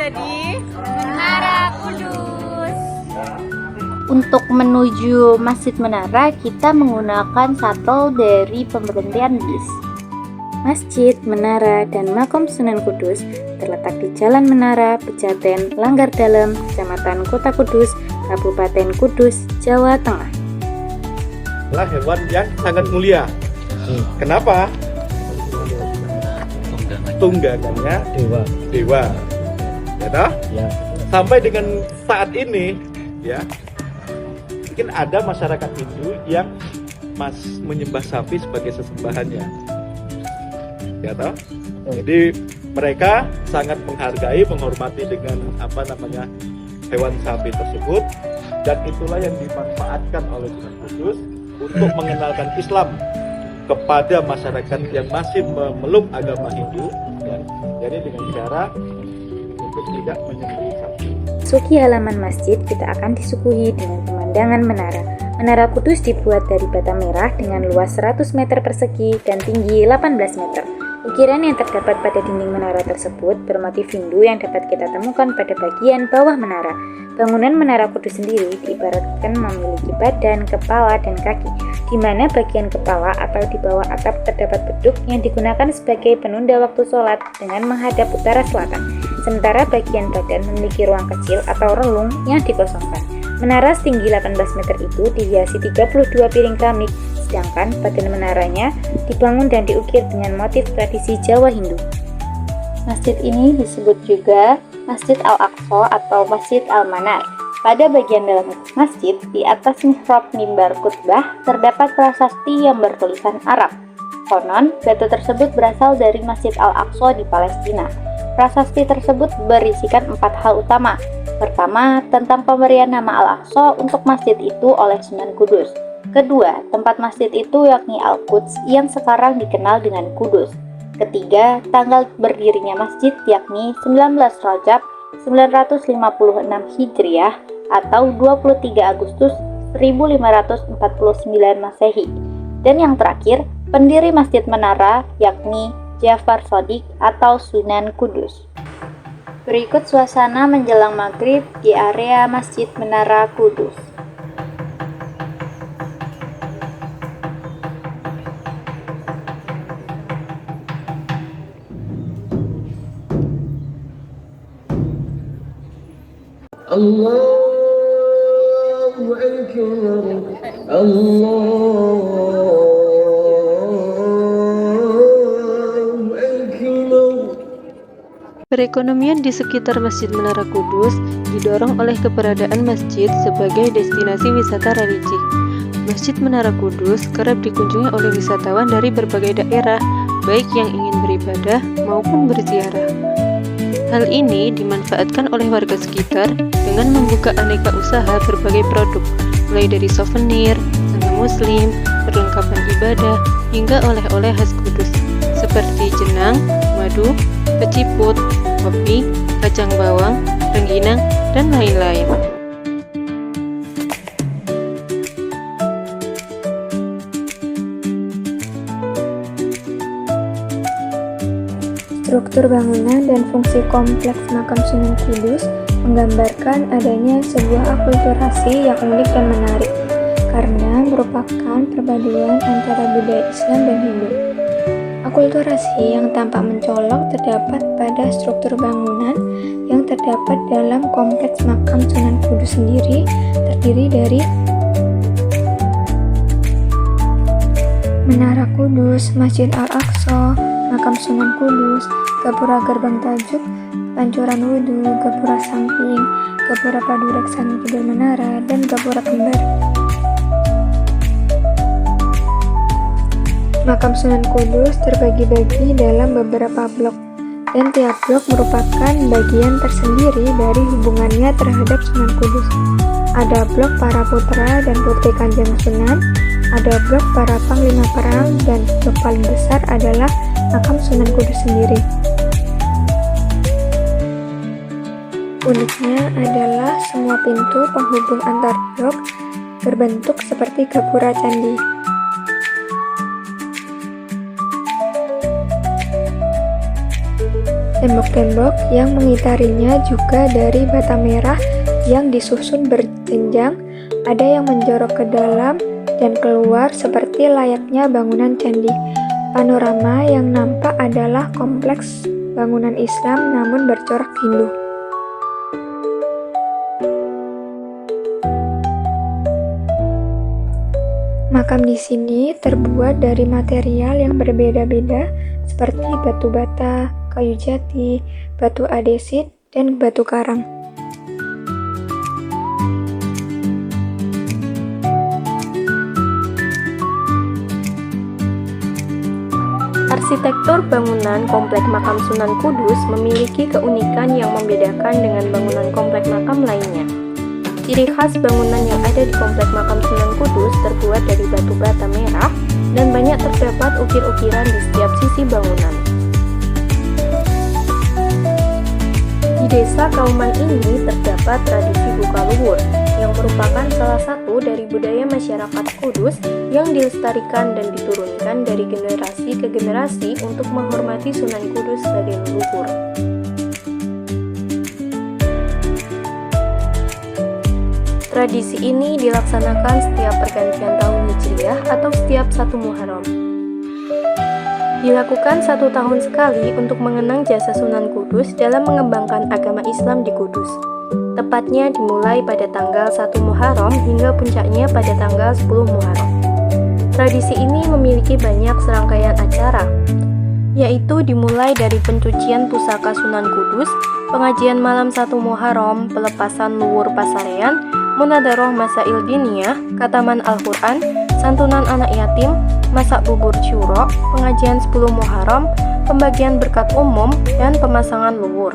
berada di Menara Kudus. Untuk menuju Masjid Menara, kita menggunakan shuttle dari pemberhentian bis. Masjid, Menara, dan Makam Sunan Kudus terletak di Jalan Menara, Pejaten, Langgar Dalem, Kecamatan Kota Kudus, Kabupaten Kudus, Jawa Tengah. Adalah hewan yang sangat mulia. Kenapa? Tunggangannya dewa. Ya toh? Ya. Sampai dengan saat ini, ya, mungkin ada masyarakat Hindu yang menyembah sapi sebagai sesembahannya. Ya toh? Jadi mereka sangat menghargai, menghormati dengan hewan sapi tersebut, dan itulah yang dimanfaatkan oleh Sunan Kudus untuk mengenalkan Islam kepada masyarakat yang masih memeluk agama Hindu, ya. Jadi dengan cara untuk tidak menyembelih sapi. Masuki halaman masjid, kita akan disuguhi dengan pemandangan menara. Menara Kudus dibuat dari bata merah dengan luas 100 meter persegi dan tinggi 18 meter. Ukiran yang terdapat pada dinding menara tersebut bermotif Hindu yang dapat kita temukan pada bagian bawah menara. Bangunan Menara Kudus sendiri diibaratkan memiliki badan, kepala, dan kaki, di mana bagian kepala atau di bawah atap terdapat beduk yang digunakan sebagai penunda waktu sholat dengan menghadap utara selatan, sementara bagian badan memiliki ruang kecil atau relung yang dikosongkan. Menara setinggi 18 meter itu dihiasi 32 piring keramik, sedangkan badan menaranya dibangun dan diukir dengan motif tradisi Jawa Hindu. Masjid ini disebut juga Masjid Al-Aqsa atau Masjid Al-Manar. Pada bagian dalam masjid, di atas mihrab mimbar khutbah, terdapat prasasti yang bertulisan Arab. Konon, batu tersebut berasal dari Masjid Al-Aqsa di Palestina. Prasasti tersebut berisikan 4 hal utama. Pertama, tentang pemberian nama Al-Aqsa untuk masjid itu oleh Sunan Kudus. Kedua, tempat masjid itu yakni Al-Quds yang sekarang dikenal dengan Kudus. Ketiga, tanggal berdirinya masjid yakni 19 Rajab 956 Hijriah atau 23 Agustus 1549 Masehi. Dan yang terakhir, pendiri Masjid Menara yakni Ja'far Shadiq atau Sunan Kudus. Berikut suasana menjelang maghrib di area Masjid Menara Kudus. Allahu Akbar, Allahu Akbar. Perekonomian di sekitar Masjid Menara Kudus didorong oleh keberadaan masjid sebagai destinasi wisata religi. Masjid Menara Kudus kerap dikunjungi oleh wisatawan dari berbagai daerah, baik yang ingin beribadah maupun berziarah. Hal ini dimanfaatkan oleh warga sekitar dengan membuka aneka usaha berbagai produk, mulai dari souvenir, sandal muslim, perlengkapan ibadah, hingga oleh-oleh khas Kudus, seperti jenang, madu, keciput, kopi, kacang bawang, rengginang, dan lain-lain. Struktur bangunan dan fungsi kompleks Makam Sunan Kudus menggambarkan adanya sebuah akulturasi yang unik dan menarik karena merupakan perpaduan antara budaya Islam dan Hindu. Akulturasi yang tampak mencolok terdapat pada struktur bangunan yang terdapat dalam kompleks Makam Sunan Kudus sendiri, terdiri dari Menara Kudus, Masjid Al-Aqsa, Makam Sunan Kudus, Gapura Gerbang Tajuk, Pancuran Wudhu, Gapura Samping, Gapura Padureksana Kidul Menara, dan Gapura Kembar. Makam Sunan Kudus terbagi-bagi dalam beberapa blok, dan tiap blok merupakan bagian tersendiri dari hubungannya terhadap Sunan Kudus. Ada blok para putra dan putri Kanjeng Sunan, ada blok para panglima perang, dan blok paling besar adalah Makam Sunan Kudus sendiri. Uniknya adalah semua pintu penghubung antar blok berbentuk seperti gapura candi. Tembok-tembok yang mengitarinya juga dari bata merah yang disusun berjenjang, ada yang menjorok ke dalam dan keluar seperti layaknya bangunan candi. Panorama yang nampak adalah kompleks bangunan Islam namun bercorak Hindu. Makam di sini terbuat dari material yang berbeda-beda seperti batu bata, kayu jati, batu andesit, dan batu karang. Arsitektur bangunan Komplek Makam Sunan Kudus memiliki keunikan yang membedakan dengan bangunan komplek makam lainnya. Ciri khas bangunan yang ada di Komplek Makam Sunan Kudus terbuat dari batu bata merah dan banyak terdapat ukir-ukiran di setiap sisi bangunan. Di desa Kauman ini terdapat tradisi buka luhur, yang merupakan salah satu dari budaya masyarakat Kudus yang dilestarikan dan diturunkan dari generasi ke generasi untuk menghormati Sunan Kudus sebagai leluhur. Tradisi ini dilaksanakan setiap pergantian tahun Hijriah atau setiap 1 Muharram. Dilakukan 1 tahun sekali untuk mengenang jasa Sunan Kudus dalam mengembangkan agama Islam di Kudus. Tepatnya dimulai pada tanggal 1 Muharram hingga puncaknya pada tanggal 10 Muharram. Tradisi ini memiliki banyak serangkaian acara, yaitu dimulai dari pencucian pusaka Sunan Kudus, pengajian malam 1 Muharram, pelepasan luwur pasarean, munadaroh masail diniyah, kataman Al-Quran, santunan anak yatim, masak bubur syuro, pengajian 10 Muharram, pembagian berkat umum, dan pemasangan luwur.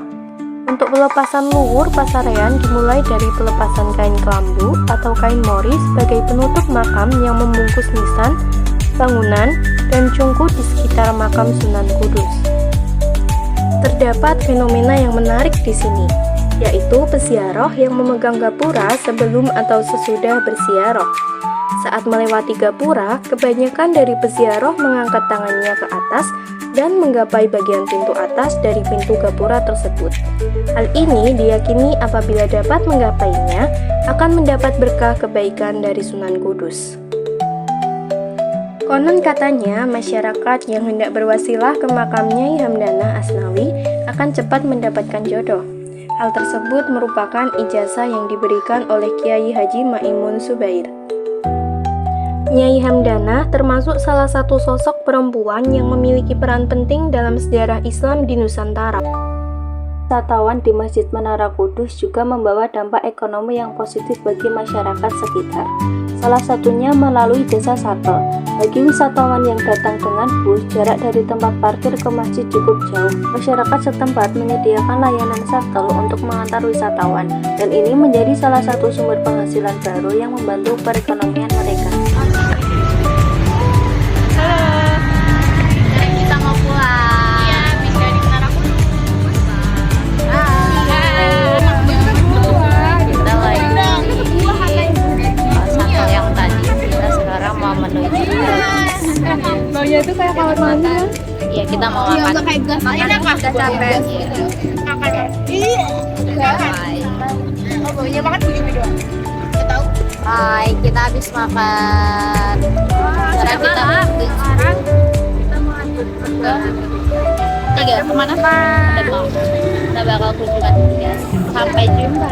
Untuk pelepasan luwur pasarean dimulai dari pelepasan kain kelambu atau kain mori sebagai penutup makam yang membungkus nisan, bangunan, dan cungku di sekitar makam Sunan Kudus. Terdapat fenomena yang menarik di sini, yaitu peziarah yang memegang gapura sebelum atau sesudah berziarah. Saat melewati gapura, kebanyakan dari peziarah mengangkat tangannya ke atas dan menggapai bagian pintu atas dari pintu gapura tersebut. Hal ini diyakini apabila dapat menggapainya, akan mendapat berkah kebaikan dari Sunan Kudus. Konon katanya, masyarakat yang hendak berwasilah ke makam Nyai Hamdanah Asnawi akan cepat mendapatkan jodoh. Hal tersebut merupakan ijazah yang diberikan oleh Kiai Haji Maimun Subair. Nyai Hamdanah termasuk salah satu sosok perempuan yang memiliki peran penting dalam sejarah Islam di Nusantara. Wisatawan di Masjid Menara Kudus juga membawa dampak ekonomi yang positif bagi masyarakat sekitar. Salah satunya melalui jasa shuttle. Bagi wisatawan yang datang dengan bus, jarak dari tempat parkir ke masjid cukup jauh. Masyarakat setempat menyediakan layanan shuttle untuk mengantar wisatawan, dan ini menjadi salah satu sumber penghasilan baru yang membantu perekonomian mereka. Kita mau pulang. Iya, bisa di Menara Kudus. Kita lagi shuttle yang tadi. Kita sekarang mau menuju. Baunya itu kayak kamar mandi kan? Iya, kita mau makan. Makan udah capek. Oh, baunya makan begini doang. Tahu? Hai, kita habis makan. Sekarang kita mau kemana? Kita bakal kunjungan guys. Sampai jumpa.